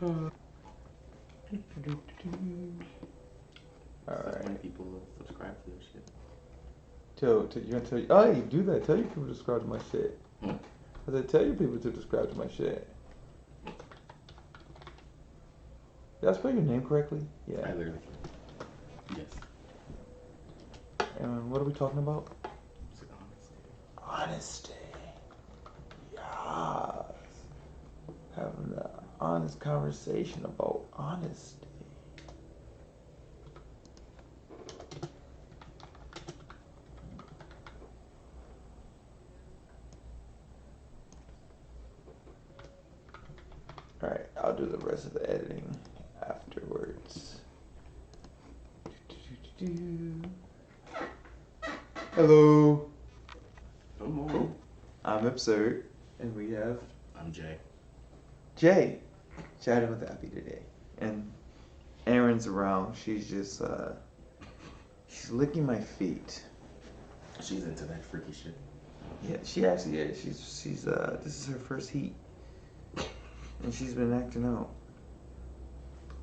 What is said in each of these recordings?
Alright. Many people subscribe to your shit. You gonna tell you? Oh, you do that. Tell your people to subscribe to my shit. Hmm. I said, tell your people to subscribe to my shit. Did I spell your name correctly? Yeah. I literally. Yes. And what are we talking about? It's like, Honesty. Yes. Having an honest conversation about honesty. Alright, I'll do the rest of the editing afterwards. Hello. Good morning. I'm Absurd, and we have I'm Jay. Jay chatting with Abby today. And Erin's around. She's just she's licking my feet. She's into that freaky shit. Yeah, she actually is. She's this is her first heat. And she's been acting out.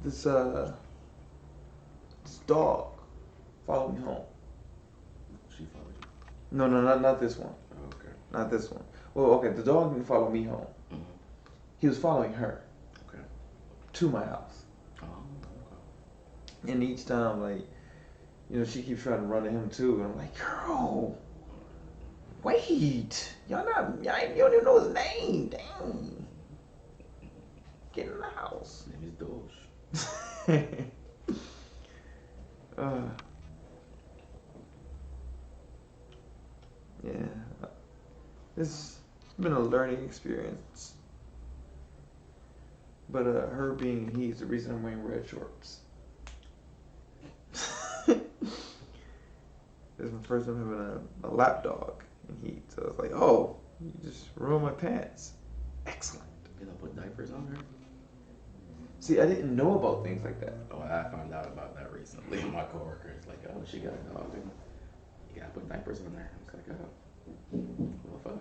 This dog followed me home. She followed you. No, not this one. Oh, okay. Not this one. Well, okay, the dog didn't follow me home. Mm-hmm. He was following her. Okay. To my house. Oh, okay. And each time, like, you know, she keeps trying to run to him too. And I'm like, girl, wait. You don't even know his name. Dang. Get in the house. His name is Doge. Yeah. It's been a learning experience. But her being he is the reason I'm wearing red shorts. It's my first time having a lap dog in heat. So it's like, oh, you just ruined my pants. Excellent. You don't put diapers on her? See, I didn't know about things like that. Oh, I found out about that recently. My coworker is like, oh, she got a dog and you gotta put diapers on her. I was like, oh, well, fuck.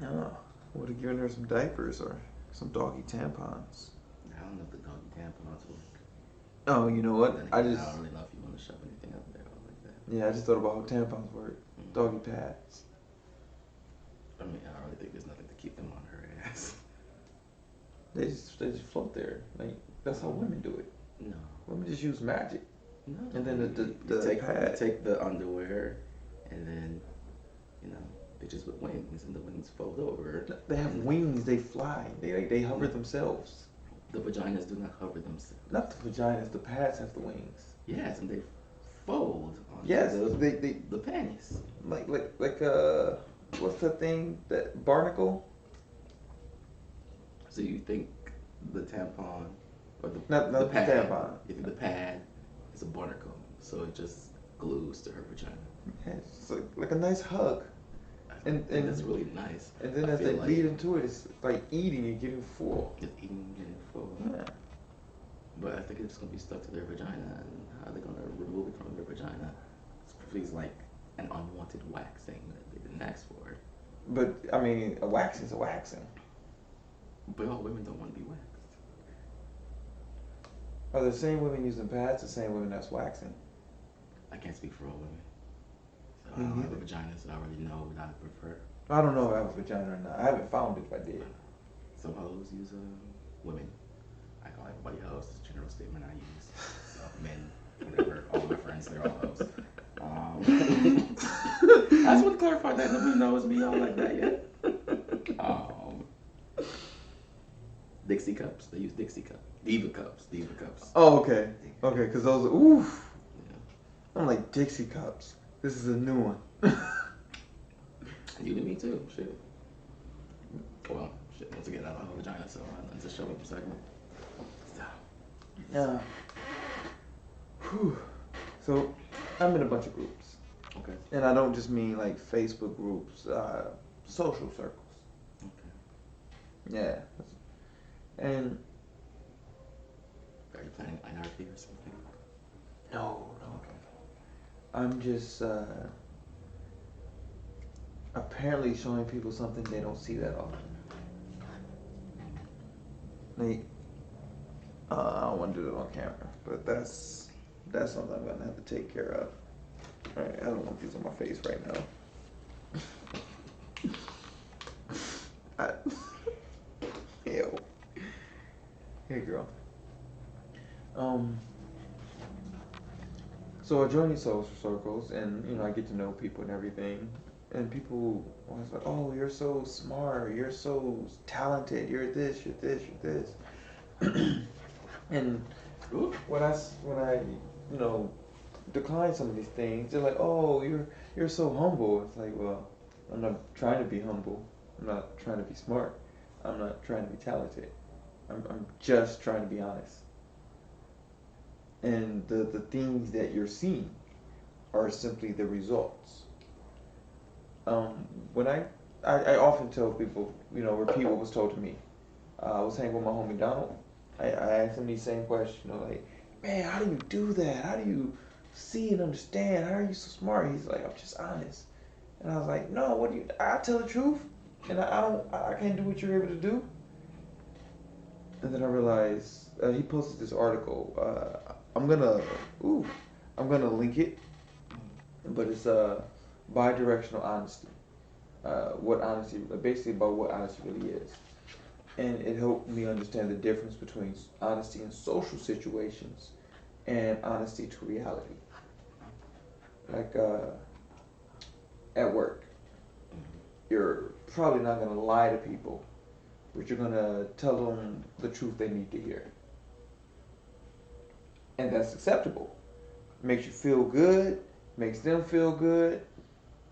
Oh, I would have given her some diapers or some doggy tampons. I don't know if the doggy tampons work. Oh, you know what? Then I again, just I don't really know if you want to shove anything up there like that. yeah, I just thought about how tampons work. Mm. Doggy pads. I mean, I don't really think there's nothing to keep them on her ass. They just float there. Like that's how women do it. No. Women just use magic. No. And then the you pad. take the underwear, and then, you know, bitches with wings, and the wings fold over. They have wings. They fly. They hover themselves. The vaginas do not hover themselves. Not the vaginas. The pads have the wings. Yes, and they fold on Yes, the panties. Like what's the thing that barnacle? So you think the tampon or the Not the the pad? tampon. You think the pad is a barnacle, so it just glues to her vagina. Yeah, it's like a nice hug. And that's really nice. And then as they lead into it, it's like eating. You're getting full. It's eating and getting full. Yeah. But I think it's gonna be stuck to their vagina, and how they're gonna remove it from their vagina? It's like an unwanted waxing that they didn't ask for. But I mean, a waxing is a waxing. But all women don't want to be waxed. Are the same women using pads the same women that's waxing? I can't speak for all women. So I Me don't have a neither. vagina, so I don't really know what I prefer. I don't know if I have a vagina or not. I haven't found it if I did. Some hoes use women. I call everybody hoes. It's a general statement I use. So men, whatever, all my friends, they're all hoes. I just want to clarify that nobody knows me all like that yet. Dixie cups. They use Dixie cups. Diva cups. Oh, okay. Okay, because those, oof. Yeah. I'm like, Dixie cups. This is a new one. You and me too. Shit. Well, shit. Once again, I don't have a vagina, so I'm just shove up a segment. Yeah. So, I'm in a bunch of groups. Okay. And I don't just mean like Facebook groups, social circles. Okay. Yeah. And Are you planning anarchy or something? no. Okay. I'm just apparently showing people something they don't see that often. Like, I don't want to do it on camera, but that's something I'm gonna have to take care of. All right, I don't want these on my face right now. Ew. Hey, girl. So I join these social circles, and I get to know people and everything. And people always like, "Oh, you're so smart. You're so talented. You're this. You're this. You're this." And when I decline some of these things, they're like, "Oh, you're so humble." It's like, well, I'm not trying to be humble. I'm not trying to be smart. I'm not trying to be talented. I'm just trying to be honest. And the things that you're seeing are simply the results. When I often tell people, repeat what was told to me. I was hanging with my homie Donald. I asked him these same questions, like, man, how do you do that? How do you see and understand? How are you so smart? He's like, I'm just honest. And I was like, no, what do you? I tell the truth, and I can't do what you're able to do. And then I realized he posted this article. I'm gonna link it, but it's bi-directional honesty. What honesty, basically about what honesty really is. And it helped me understand the difference between honesty in social situations and honesty to reality. Like at work, you're probably not going to lie to people, but you're going to tell them the truth they need to hear. And that's acceptable. It makes you feel good, makes them feel good.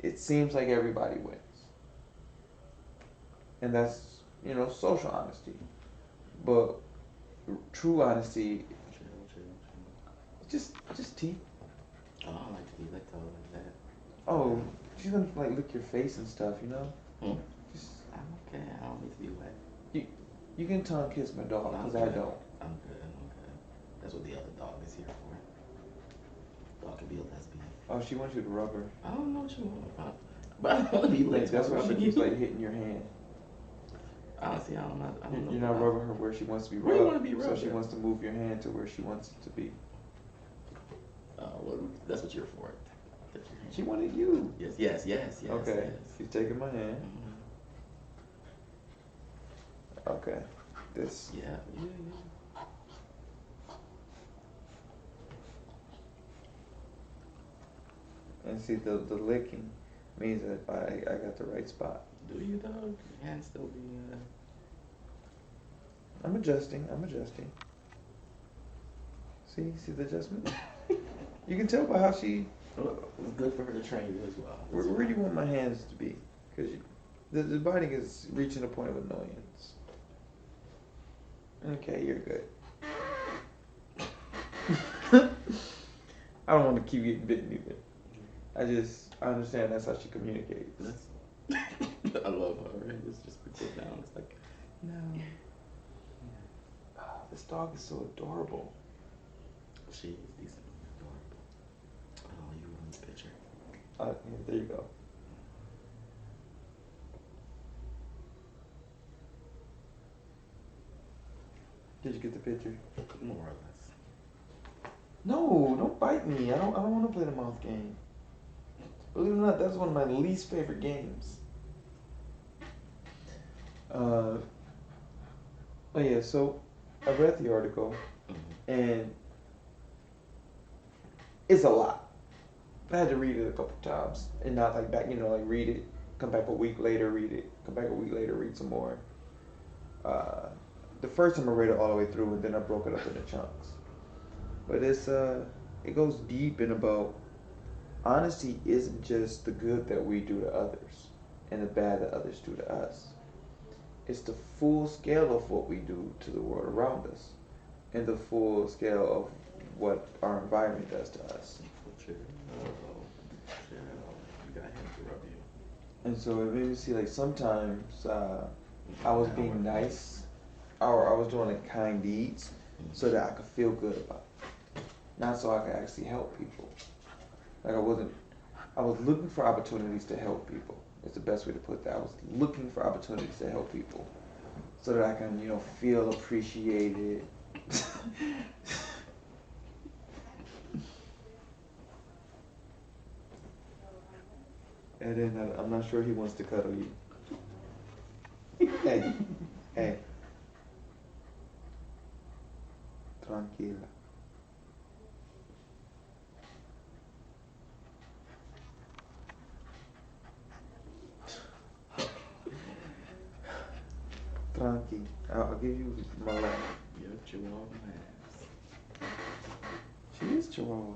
It seems like everybody wins. And that's social honesty. But true honesty, just tea. Oh, I don't like to be licked all like that. Oh, she's gonna like lick your face and stuff, Just I'm okay. I don't need to be wet. you can tongue kiss my dog because I don't. I'm good. That's what the other dog is here for. Dog can be a lesbian. Oh, she wants you to rub her. I don't know what you want, but I don't want to be licked. That's why she keeps like hitting your hand. Honestly, I don't know. You're not rubbing her where she wants to be rubbed. Where you want to be rubbed? So she wants to move your hand to where she wants it to be. Well, that's what you're for. She wanted you. Yes. Okay, yes. she's taking my hand. Mm-hmm. Okay, this. Yeah. And see, the licking means that I got the right spot. Do you though? Your hand still be. I'm adjusting. See the adjustment? You can tell by how she. It's good for her to train you as well. Where do you want my hands to be? Because the biting is reaching a point of annoyance. Okay, you're good. I don't want to keep getting bitten either. I understand that's how she communicates. I love her. It's just we put down. It's like, no. This dog is so adorable. She is decently adorable. Oh, you were in the picture. Yeah, there you go. Did you get the picture? More or less. No, don't bite me. I don't want to play the mouth game. Believe it or not, that's one of my least favorite games. Oh yeah, so I read the article, and it's a lot. I had to read it a couple times, and not like back, like read it, come back a week later, read it, come back a week later, read some more. The first time I read it all the way through, and then I broke it up into chunks. But it goes deep in about honesty isn't just the good that we do to others and the bad that others do to us. It's the full scale of what we do to the world around us and the full scale of what our environment does to us. You got him to rub you. And so it made me see, like, sometimes I was being nice or I was doing like kind deeds so that I could feel good about it. Not so I could actually help people. Like I was looking for opportunities to help people. It's the best way to put that. I was looking for opportunities to help people so that I can, feel appreciated. And then I'm not sure he wants to cuddle you. Hey, hey, tranquila. Tranqui. I'll give you my life. You're Chihuahua ass. She is Chihuahua.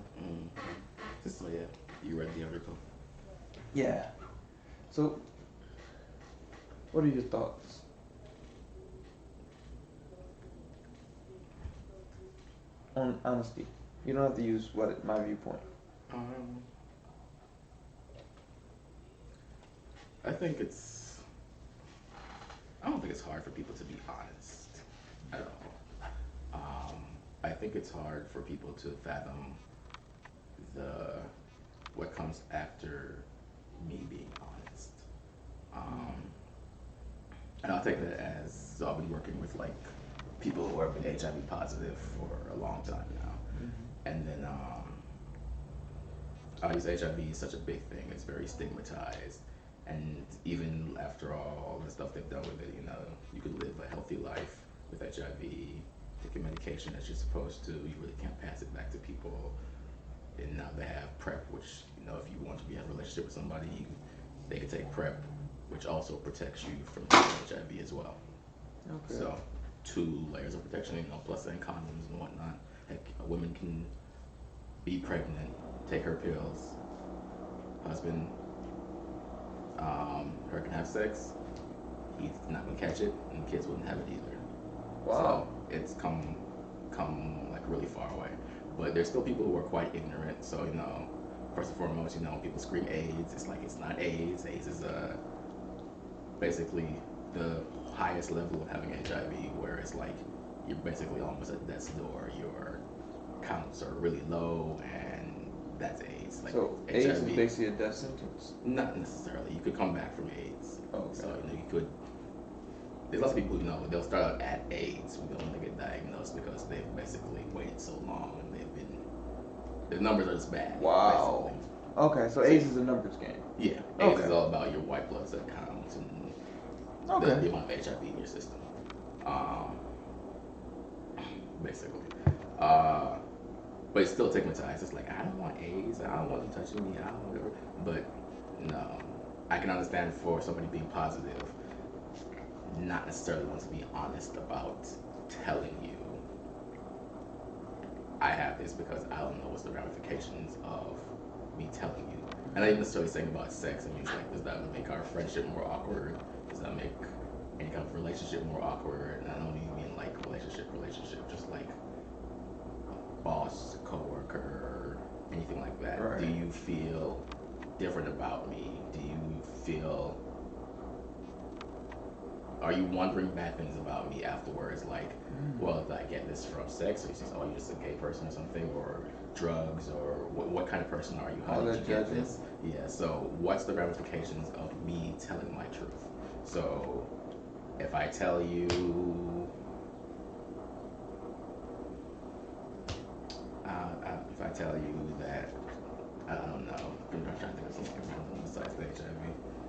So yeah, you read the article? Yeah. So, what are your thoughts? On honesty. You don't have to use my viewpoint. I think I don't think it's hard for people to be honest at all. I think it's hard for people to fathom what comes after me being honest. And I'll take that as, so I've been working with like people who have been HIV positive for a long time now. And then obviously HIV is such a big thing. It's very stigmatized. And even after all the stuff they've done with it, you could live a healthy life with HIV, take a medication as you're supposed to. You really can't pass it back to people. And now they have PrEP, which, if you want to have a relationship with somebody, they can take PrEP, which also protects you from HIV as well. Okay. So 2 layers of protection, plus then condoms and whatnot. Heck, a woman can be pregnant, take her pills, husband, her can have sex, he's not gonna catch it, and the kids wouldn't have it either. Wow. So it's come like really far away. But there's still people who are quite ignorant. So first and foremost, people scream AIDS. It's like it's not AIDS. AIDS is basically the highest level of having HIV, where it's like you're basically almost at death's door. Your counts are really low, and that's AIDS. Like so HIV, AIDS is basically a death sentence? Not necessarily. You could come back from AIDS. Okay. So you could. There's lots of people who they'll start out at AIDS when they get diagnosed because they've basically waited so long and the numbers are just bad. Wow. Basically. Okay, so AIDS is a numbers game. Yeah, AIDS is all about your white blood cell counts and the amount of HIV in your system. Basically. But it's still stigmatized. It's like, I don't want AIDS, I don't want you touching me, I don't whatever. But no, I can understand for somebody being positive, not necessarily want to be honest about telling you I have this, because I don't know what's the ramifications of me telling you. And I ain't necessarily saying about sex. I mean, it's like, does that make our friendship more awkward? Does that make any kind of relationship more awkward? And I don't even mean like relationship, just like boss, coworker, anything like that. Right. Do you feel different about me? Do you feel, are you wondering bad things about me afterwards? Like, well, did I get this from sex? Or you're just a gay person or something? Or drugs? Or what kind of person are you? How did you get this? Yeah, so what's the ramifications of me telling my truth? So if I tell you, that, I don't know, I'm trying to think of something random besides the HIV.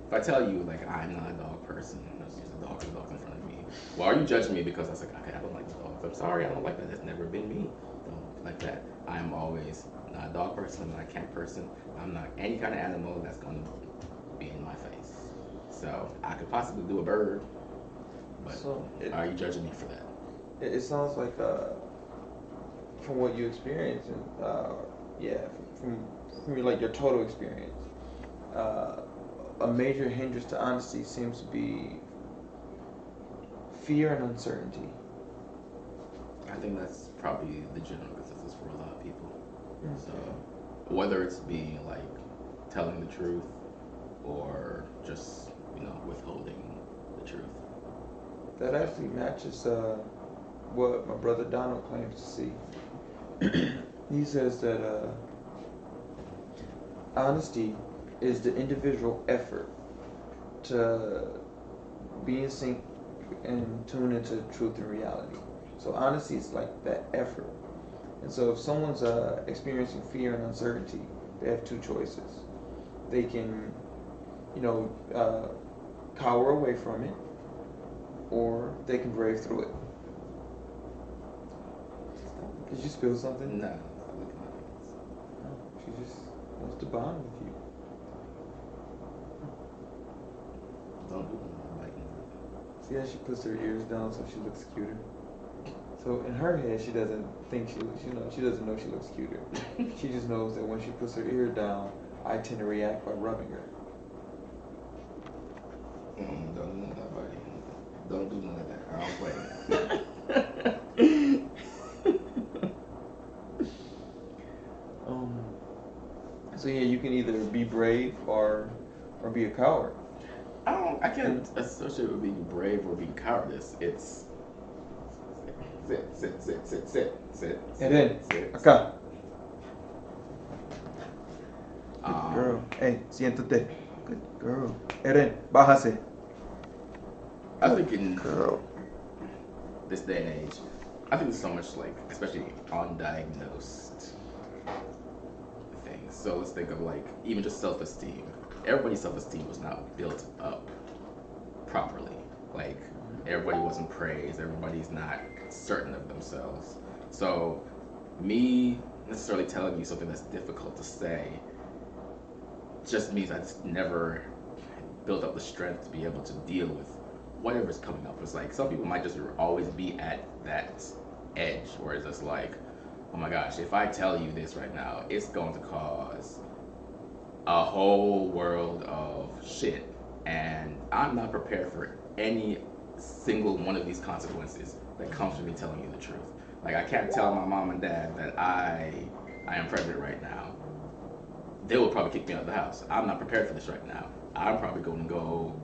If I tell you, like, I'm not a dog person, there's a dog in front of me, well, are you judging me because I was like, okay, I don't like dogs? I'm sorry, I don't like that. That's never been me. Don't like that. I'm always not a dog person, I'm not a cat person. I'm not any kind of animal that's going to be in my face. So I could possibly do a bird, but are you judging me for that? It sounds like, from what you experience, and from your total experience, a major hindrance to honesty seems to be fear and uncertainty. I think that's probably the general consensus for a lot of people. Okay. So whether it's being like telling the truth or just withholding the truth. That actually matches what my brother Donald claims to see. He says that honesty is the individual effort to be in sync and tune into truth and reality. So honesty is like that effort. And so if someone's experiencing fear and uncertainty, they have two choices. They can, you know, cower away from it, or they can brave through it. Did you spill something? No, stop looking at my hands. No, she just wants to bond with you. Don't do it. Like, See how she puts her ears down so she looks cuter? So in her head, she doesn't think she doesn't know she looks cuter. She just knows that when she puts her ear down, I tend to react by rubbing her. don't do none of that, buddy. Don't do none of that. I don't play. So yeah, you can either be brave or be a coward. I can't associate it with being brave or being cowardice. It's sit. Eren, sit. acá. Good girl. Hey, siéntate. Good girl. Eren, bájase. I think in Girl. this day and age, I think there's so much like, especially undiagnosed things. So let's think of like even just self-esteem. Everybody's self-esteem was not built up properly. Like everybody wasn't praised. Everybody's not certain of themselves. So me necessarily telling you something that's difficult to say just means I just never built up the strength to be able to deal with whatever's coming up. It's like some people might just always be at that edge where it's just like, oh my gosh, if I tell you this right now, it's going to cause a whole world of shit, and I'm not prepared for any single one of these consequences that comes from me telling you the truth. Like I can't tell my mom and dad that I am pregnant right now. They will probably kick me out of the house. I'm not prepared for this right now. I'm probably going to go,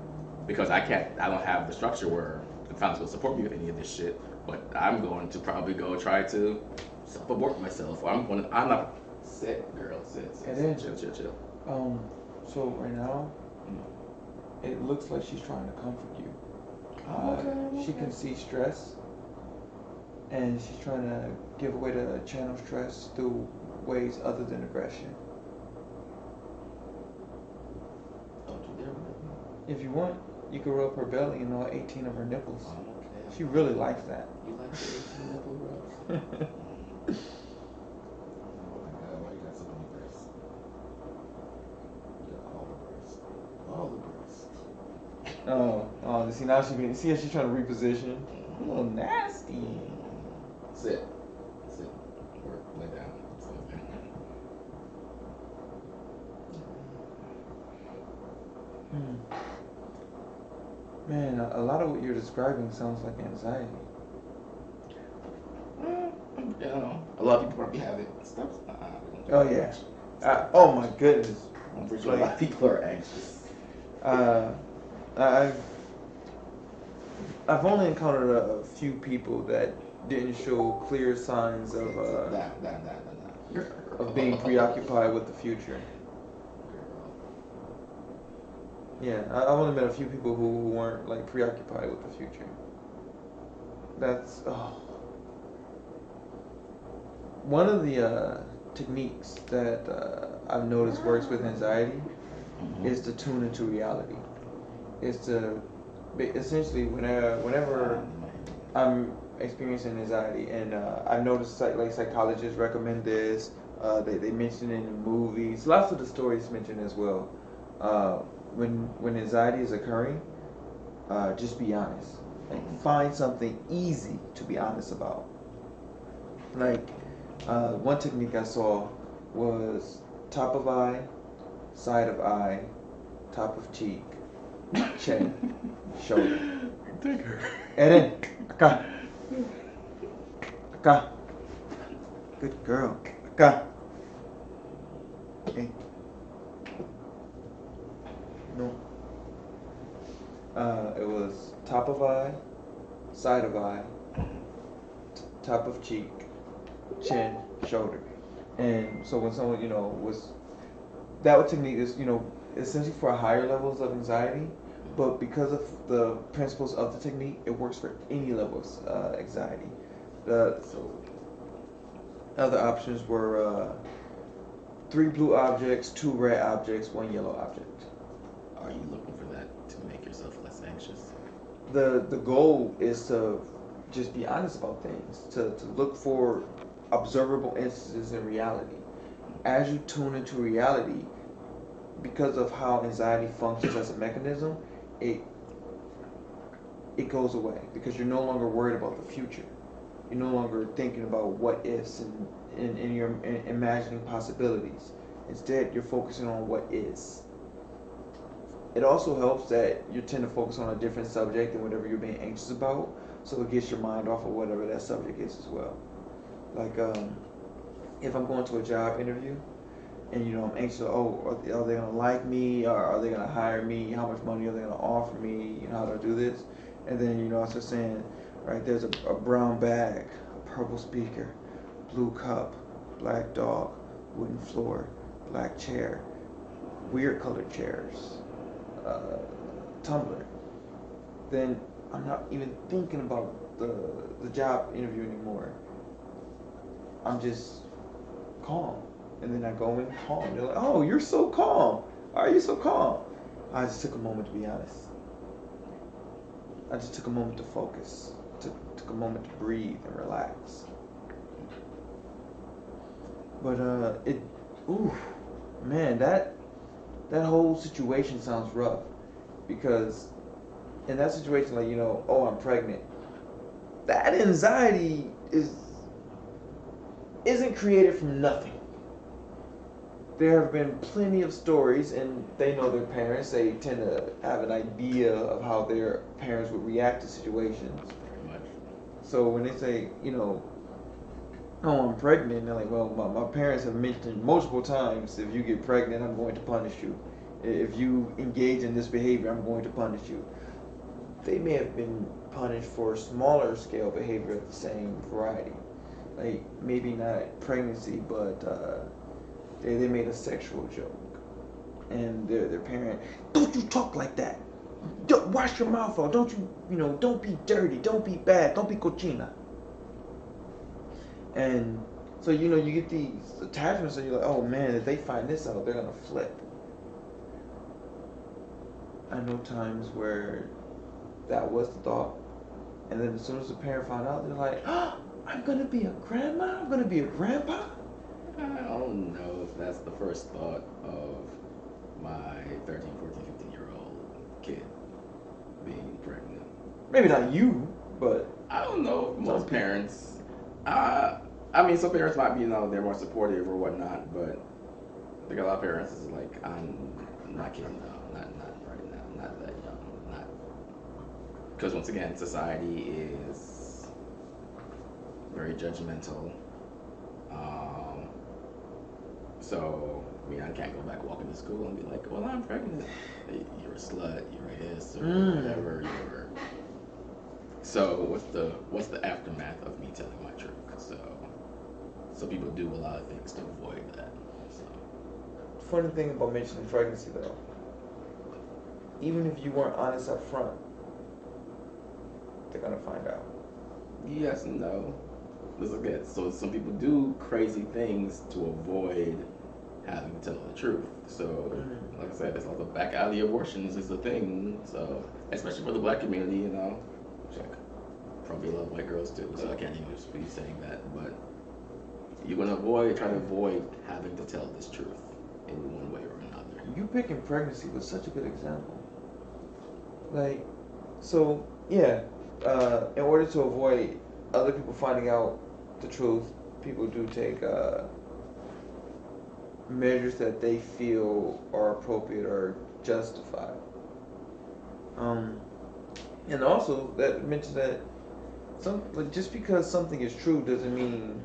because I don't have the structure where the family's going to support me with any of this shit, but I'm going to probably go try to self-abort myself. Or I'm not, sit, girl, sit, chill. So right now, it looks like she's trying to comfort you. She can see stress, and she's trying to give away to channel stress through ways other than aggression. Don't you dare. If you want, you can rub her belly and all 18 of her nipples. Okay. She really likes that. You like the 18 nipple rubs? Why you got so many breasts? You got all the breasts. See now see how she's trying to reposition. A little nasty. Sit. Or lay down. Man, a lot of what you're describing sounds like anxiety. You know, a lot of people probably have it. Oh yeah. Oh my goodness. I'm pretty sure a lot of people are anxious. I've only encountered a few people that didn't show clear signs of being preoccupied with the future. Yeah, I've only met a few people who weren't like preoccupied with the future. That's one of the techniques that I've noticed works with anxiety is to tune into reality. Is to essentially whenever I'm experiencing anxiety, and I've noticed like psychologists recommend this. They mention it in movies. Lots of the stories mention as well. When anxiety is occurring, just be honest. Like find something easy to be honest about. Like one technique I saw was top of eye, side of eye, top of cheek, chin, shoulder. Take her. Eren, acá. Acá. Good girl. Acá. Hey. No. It was top of eye, side of eye, top of cheek, chin, shoulder. And so when someone, that technique is, essentially for higher levels of anxiety, but because of the principles of the technique, it works for any level of anxiety. The other options were 3 blue objects, 2 red objects, 1 yellow object. Are you looking for that to make yourself less anxious? The goal is to just be honest about things, to look for observable instances in reality. As you tune into reality, because of how anxiety functions as a mechanism, it goes away because you're no longer worried about the future. You're no longer thinking about what ifs and you're imagining possibilities. Instead, you're focusing on what is. It also helps that you tend to focus on a different subject than whatever you're being anxious about, so it gets your mind off of whatever that subject is as well. Like, if I'm going to a job interview, and I'm anxious, are they gonna like me, or are they gonna hire me? How much money are they gonna offer me? How do I do this? And then I start saying, right, there's a brown bag, a purple speaker, blue cup, black dog, wooden floor, black chair, weird colored chairs, tumbler. Then I'm not even thinking about the job interview anymore. I'm just calm. And then I go in calm. They're like, oh, you're so calm. Why are you so calm? I just took a moment to be honest. I just took a moment to focus. Took a moment to breathe and relax. But man, that whole situation sounds rough. Because in that situation, like, oh, I'm pregnant. That anxiety isn't created from nothing. There have been plenty of stories, and they know their parents. They tend to have an idea of how their parents would react to situations. Very much. So when they say, oh, I'm pregnant, they're like, well, my parents have mentioned multiple times, if you get pregnant, I'm going to punish you. If you engage in this behavior, I'm going to punish you. They may have been punished for smaller scale behavior of the same variety. Like, maybe not pregnancy, but they made a sexual joke, and their parent, don't you talk like that. Don't wash your mouth out. Don't you, don't be dirty. Don't be bad. Don't be cochina. And so you get these attachments, and you're like, oh man, if they find this out, they're gonna flip. I know times where that was the thought, and then as soon as the parent found out, they're like, oh, I'm gonna be a grandma. I'm gonna be a grandpa. I don't know if that's the first thought of my 13, 14, 15-year-old kid being pregnant. Maybe not you, but I don't know. Most parents, some parents might be, they're more supportive or whatnot, but I think a lot of parents is like, I'm not kidding, no, not right now, not that young, not. Because once again, society is very judgmental. So, I can't go back walking to school and be like, well, I'm pregnant. You're a slut, you're this, or whatever, So, what's the aftermath of me telling my truth? So people do a lot of things to avoid that. So. Funny thing about mentioning pregnancy, though, even if you weren't honest up front, they're gonna find out. Yes and no. So some people do crazy things to avoid having to tell the truth. So, like I said, there's also back alley abortions is a thing. So, especially for the black community, which I probably love white girls too. So I can't even just be saying that. But you're gonna try to avoid having to tell this truth in one way or another. You picking pregnancy was such a good example. Like, so yeah, in order to avoid other people finding out the truth, people do take measures that they feel are appropriate or justified. And also that mentions that just because something is true doesn't mean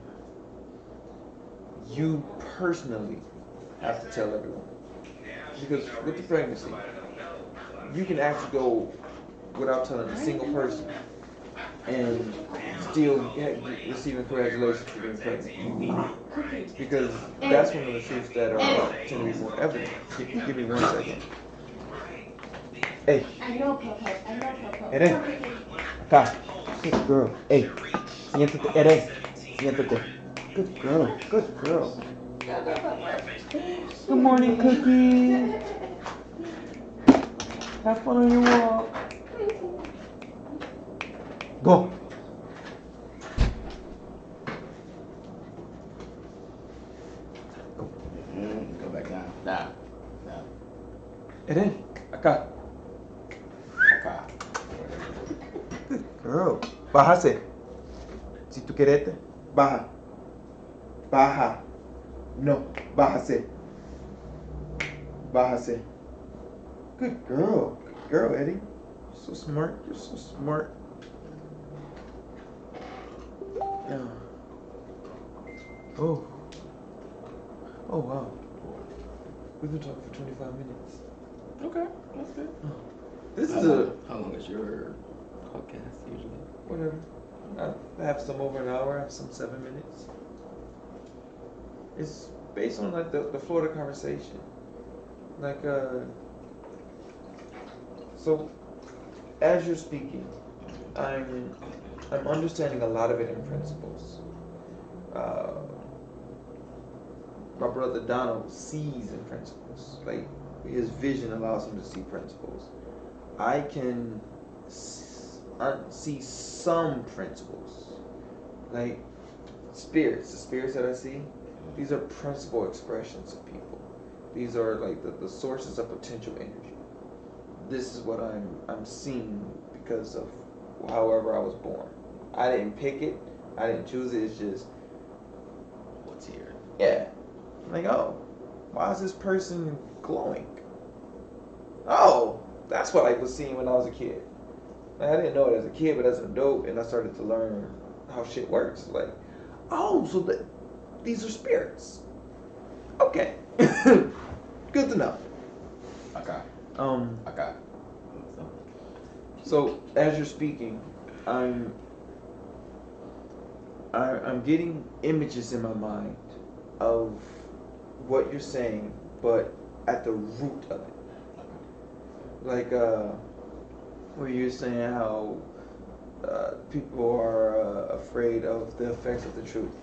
you personally have to tell everyone. Because with the pregnancy, you can actually go without telling a single person and still receiving congratulations for being pregnant. Because that's one of the truths that are tend to be more evident. Give me 1 second. Hey. I know, Papa. Eren. Acá. Good girl. Hey. Siéntate. Eren. Siéntate. Good girl. Good girl. Good morning, Cookie. Have fun on your walk. Go. Go back down. Down. Eren. Acá. Acá. Good girl. Bájase. Si tú quieres, baja. Baja. No. Bájase. Bájase. Good girl. Good girl, Eddie. You're so smart. You're so smart. Yeah. Oh. Oh, wow. We've been talking for 25 minutes. Okay, that's good. This How is how long is your podcast usually? whatever. I have some over an hour, I have some 7 minutes. It's based on like the flow of the conversation. Like so as you're speaking, I'm understanding a lot of it in principles. My brother Donald sees in principles. Like his vision allows him to see principles. I can see some principles, like spirits. The spirits that I see, these are principal expressions of people. These are like the sources of potential energy. This is what I'm seeing because of however I was born. I didn't pick it. I didn't choose it. It's just What's here? yeah. I'm like, oh, why is this person glowing? Oh, that's what I was seeing when I was a kid. Like, I didn't know it as a kid, but as an adult, and I started to learn how shit works. Like, oh, so these are spirits. Okay, good to know. Okay. Okay. So as you're speaking, I'm getting images in my mind of what you're saying, but at the root of it. Like where you're saying how people are afraid of the effects of the truth.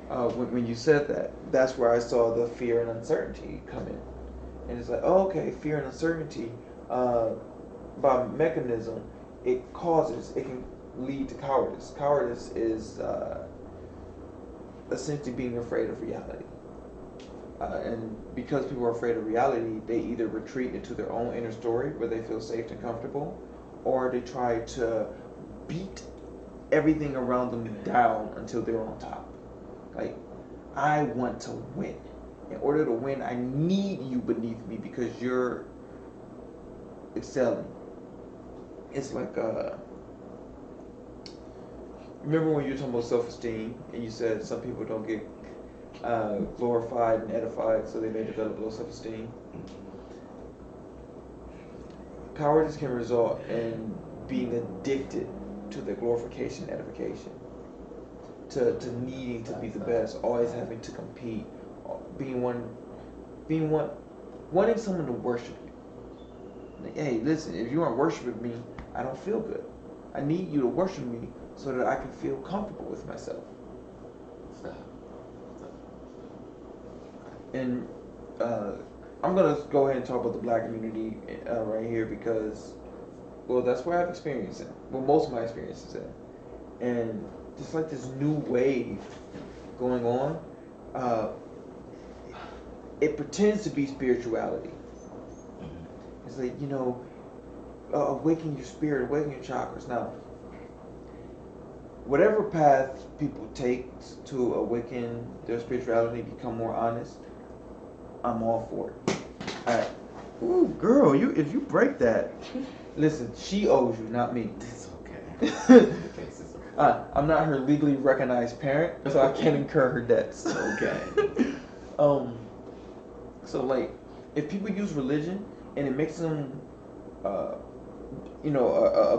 When you said that, that's where I saw the fear and uncertainty come in. And it's like, oh, okay, fear and uncertainty, by mechanism, it can lead to cowardice. Cowardice is essentially being afraid of reality. And because people are afraid of reality, they either retreat into their own inner story where they feel safe and comfortable, or they try to beat everything around them down until they're on top. Like, I want to win. In order to win, I need you beneath me because you're excelling. It's like, remember when you were talking about self-esteem and you said some people don't get glorified and edified, so they may develop low self-esteem. Cowardice can result in being addicted to the glorification and edification, to needing to be the best, always having to compete, wanting someone to worship you. Like, hey, listen, if you aren't worshiping me, I don't feel good. I need you to worship me so that I can feel comfortable with myself. And I'm gonna go ahead and talk about the black community right here because, well, that's where I've experienced it. Well, most of my experiences in, and just like this new wave going on, it pretends to be spirituality. It's like, awaken your spirit, awaken your chakras. Now, whatever path people take to awaken their spirituality, become more honest, I'm all for it. Alright. Ooh, girl, if you break that, listen, she owes you, not me. It's okay. I'm not her legally recognized parent, so I can't incur her debts. Okay. So like, if people use religion and it makes them, a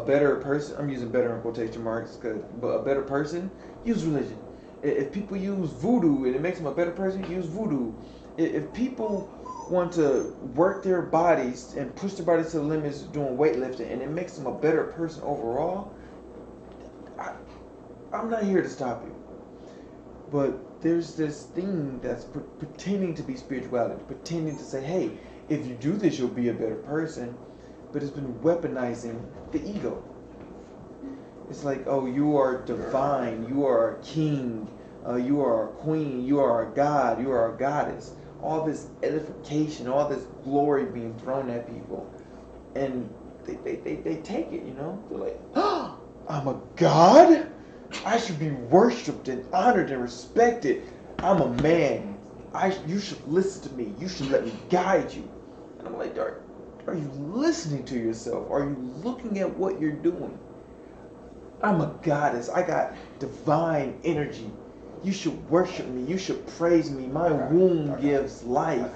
better person. I'm using better in quotation marks, but a better person, use religion. If people use voodoo and it makes them a better person, use voodoo. If people want to work their bodies and push their bodies to the limits doing weightlifting, and it makes them a better person overall, I'm not here to stop you. But there's this thing that's pretending to be spirituality, pretending to say, hey, if you do this, you'll be a better person. But it's been weaponizing the ego. It's like, oh, you are divine, you are a king, you are a queen, you are a god, you are a goddess. All this edification, all this glory being thrown at people. And they take it, you know? They're like, oh, I'm a god? I should be worshipped and honored and respected. I'm a man. You should listen to me. You should let me guide you. And I'm like, are you listening to yourself? Are you looking at what you're doing? I'm a goddess. I got divine energy. You should worship me. You should praise me. My womb gives life.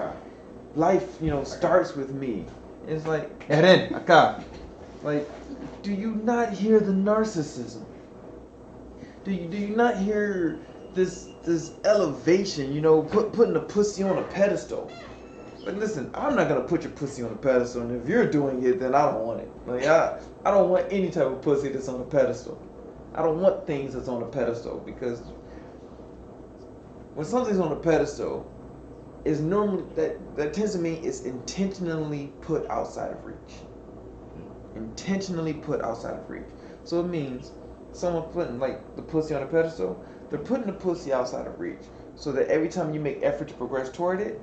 Life, starts with me. It's like, Eren, acá. Like, do you not hear the narcissism? Do you not hear this elevation, putting the pussy on a pedestal? Like, listen, I'm not gonna put your pussy on a pedestal, and if you're doing it, then I don't want it. Like, I don't want any type of pussy that's on a pedestal. I don't want things that's on a pedestal, because when something's on a pedestal, is normally that tends to mean it's intentionally put outside of reach. Intentionally put outside of reach. So it means someone putting like the pussy on a pedestal, they're putting the pussy outside of reach, so that every time you make effort to progress toward it,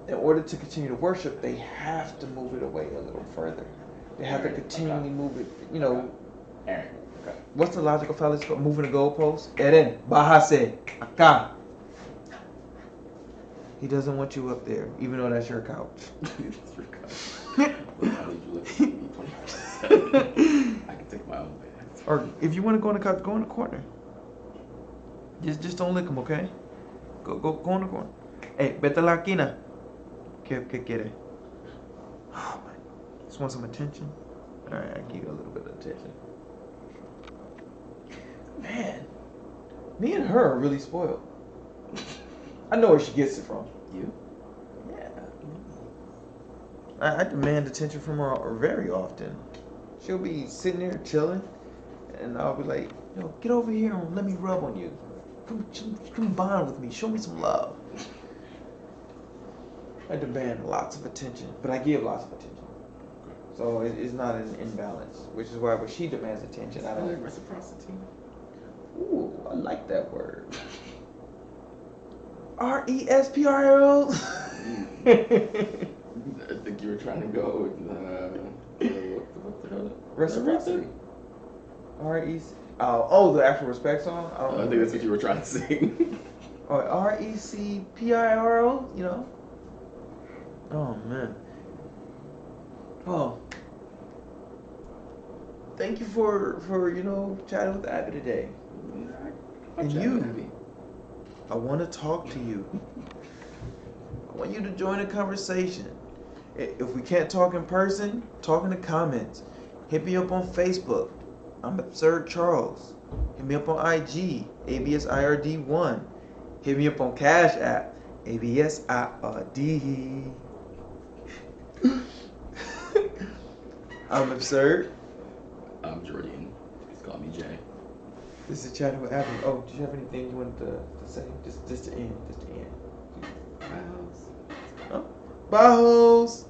in order to continue to worship, they have to move it away a little further. They have to continually move it, Aaron. Okay. What's the logical fallacy for moving the goalpost? Eren, bájase, acá. He doesn't want you up there, even though that's your couch. That's your couch. How did you look at me 20%? I can take my own bed. Or if you want to go on the couch, go in the corner. Just don't lick him, okay? Go in the corner. Hey, vete a la esquina. ¿Qué quiere? Oh my. Just want some attention? Alright, I give you a little bit of attention. Man, me and her are really spoiled. I know where she gets it from. You? Yeah. I demand attention from her very often. She'll be sitting there chilling, and I'll be like, get over here and let me rub on you. Come bond with me. Show me some love. I demand lots of attention, but I give lots of attention. So it's not an imbalance, which is why when she demands attention, I don't. Reciprocity. Ooh, I like that word. RESPRO. I think you were trying to go with what the hell? Reciprocity. Oh, the actual respect song? I think that's what you were trying to sing. Oh, RECPIRO, Oh, man. Oh. Thank you for chatting with Abby today. And you. I want to talk to you. I want you to join a conversation. If we can't talk in person, talk in the comments. Hit me up on Facebook. I'm Absurd Charles. Hit me up on IG, ABSIRD1. Hit me up on Cashapp, ABSIRD. I'm Absurd. I'm Jordian. Just call me Jay. This is Chatting with Abby. Oh, did you have anything you wanted to say? Just to end. Bye, hoes. Oh, bye, hoes.